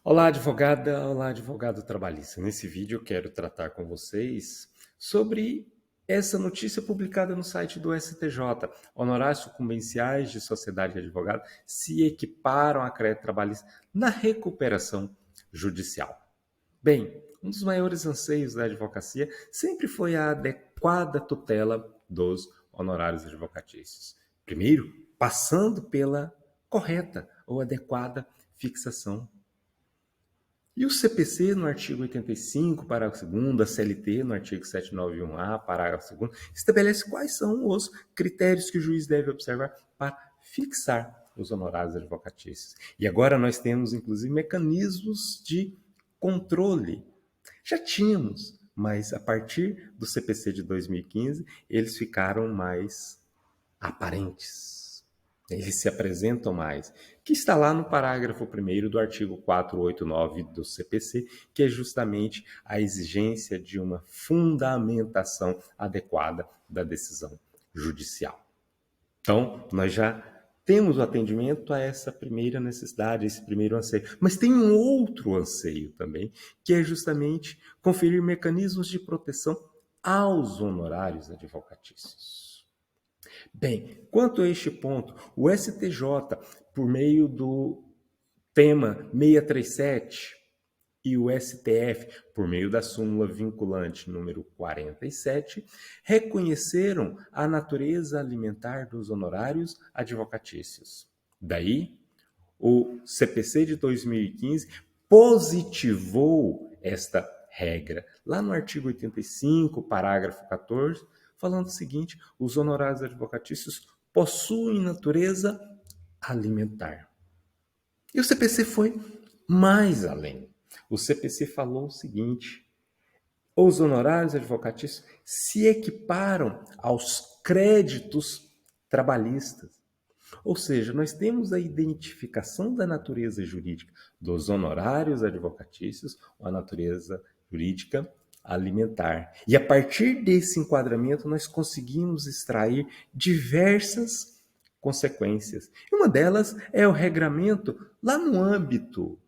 Olá, advogada, olá, advogado trabalhista. Nesse vídeo eu quero tratar com vocês sobre essa notícia publicada no site do STJ. Honorários sucumbenciais de sociedade de advogado se equiparam a crédito trabalhista na recuperação judicial. Bem, um dos maiores anseios da advocacia sempre foi a adequada tutela dos honorários advocatícios. Primeiro, passando pela correta ou adequada fixação. E o CPC, no artigo 85, parágrafo 2º, a CLT, no artigo 791-A, parágrafo 2º, estabelece quais são os critérios que o juiz deve observar para fixar os honorários advocatícios. E agora nós temos, inclusive, mecanismos de controle. Já tínhamos, mas a partir do CPC de 2015, eles ficaram mais aparentes. Eles se apresentam mais, que está lá no parágrafo 1º do artigo 489 do CPC, que é justamente a exigência de uma fundamentação adequada da decisão judicial. Então, nós já temos o atendimento a essa primeira necessidade, esse primeiro anseio. Mas tem um outro anseio também, que é justamente conferir mecanismos de proteção aos honorários advocatícios. Bem, quanto a este ponto, o STJ, por meio do tema 637, e o STF, por meio da súmula vinculante número 47, reconheceram a natureza alimentar dos honorários advocatícios. Daí, o CPC de 2015 positivou esta regra. Lá no artigo 85, parágrafo 14, falando o seguinte: os honorários advocatícios possuem natureza alimentar. E o CPC foi mais além. O CPC falou o seguinte: os honorários advocatícios se equiparam aos créditos trabalhistas. Ou seja, nós temos a identificação da natureza jurídica dos honorários advocatícios, a natureza jurídica alimentar. E a partir desse enquadramento, nós conseguimos extrair diversas consequências. E uma delas é o regramento lá no âmbito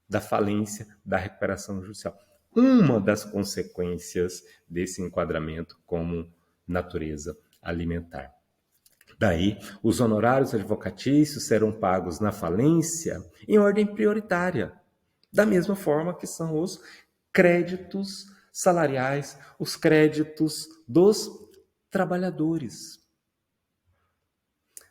da falência, da recuperação judicial. Uma das consequências desse enquadramento como natureza alimentar. Daí, os honorários advocatícios serão pagos na falência em ordem prioritária, da mesma forma que são os créditos salariais, os créditos dos trabalhadores.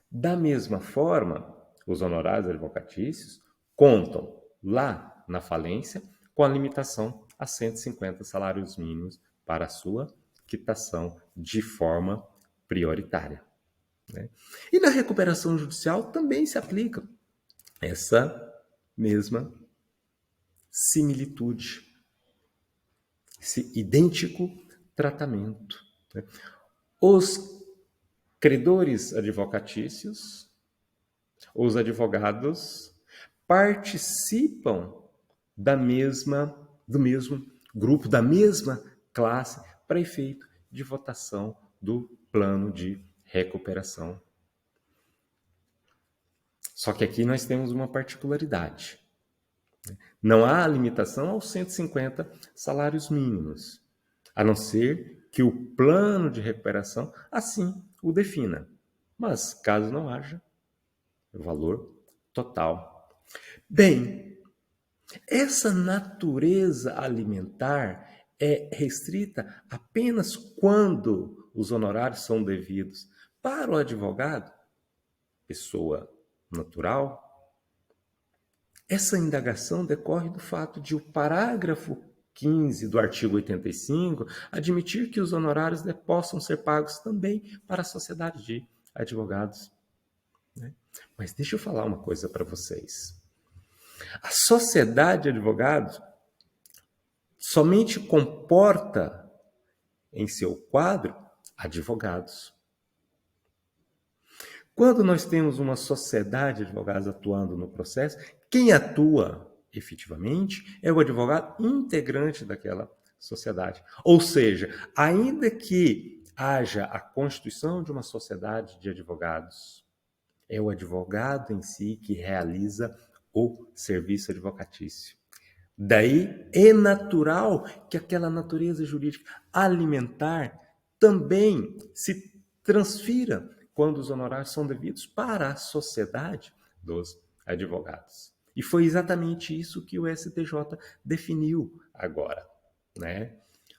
Da mesma forma, os honorários advocatícios contam lá na falência com a limitação a 150 salários mínimos para a sua quitação de forma prioritária. Né? E na recuperação judicial também se aplica essa mesma similitude, esse idêntico tratamento. Né? Os credores advocatícios, os advogados, participam do mesmo grupo, da mesma classe, para efeito de votação do plano de recuperação. Só que aqui nós temos uma particularidade. Não há limitação aos 150 salários mínimos, a não ser que o plano de recuperação assim o defina. Mas, caso não haja, o valor total. Bem, essa natureza alimentar é restrita apenas quando os honorários são devidos. Para o advogado, pessoa natural, essa indagação decorre do fato de o parágrafo 15 do artigo 85 admitir que os honorários possam ser pagos também para a sociedade de advogados. Né? Mas deixa eu falar uma coisa para vocês. A sociedade de advogados somente comporta em seu quadro advogados. Quando nós temos uma sociedade de advogados atuando no processo, quem atua efetivamente é o advogado integrante daquela sociedade. Ou seja, ainda que haja a constituição de uma sociedade de advogados, é o advogado em si que realiza o serviço advocatício. Daí é natural que aquela natureza jurídica alimentar também se transfira quando os honorários são devidos para a sociedade dos advogados. E foi exatamente isso que o STJ definiu agora, né?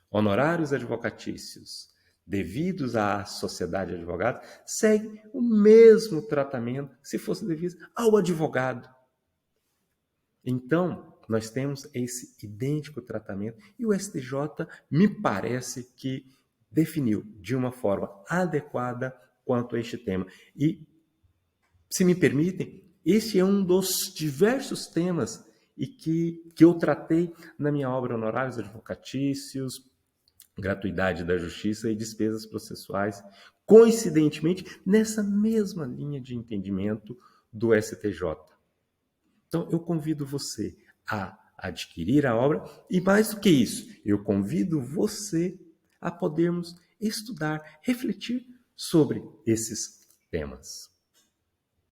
Honorários advocatícios devidos à sociedade de advogados seguem o mesmo tratamento se fosse devido ao advogado. Então, nós temos esse idêntico tratamento e o STJ me parece que definiu de uma forma adequada quanto a este tema. E, se me permitem, este é um dos diversos temas e que eu tratei na minha obra Honorários Advocatícios, Gratuidade da Justiça e Despesas Processuais, coincidentemente nessa mesma linha de entendimento do STJ. Então, eu convido você a adquirir a obra e, mais do que isso, eu convido você a podermos estudar, refletir sobre esses temas.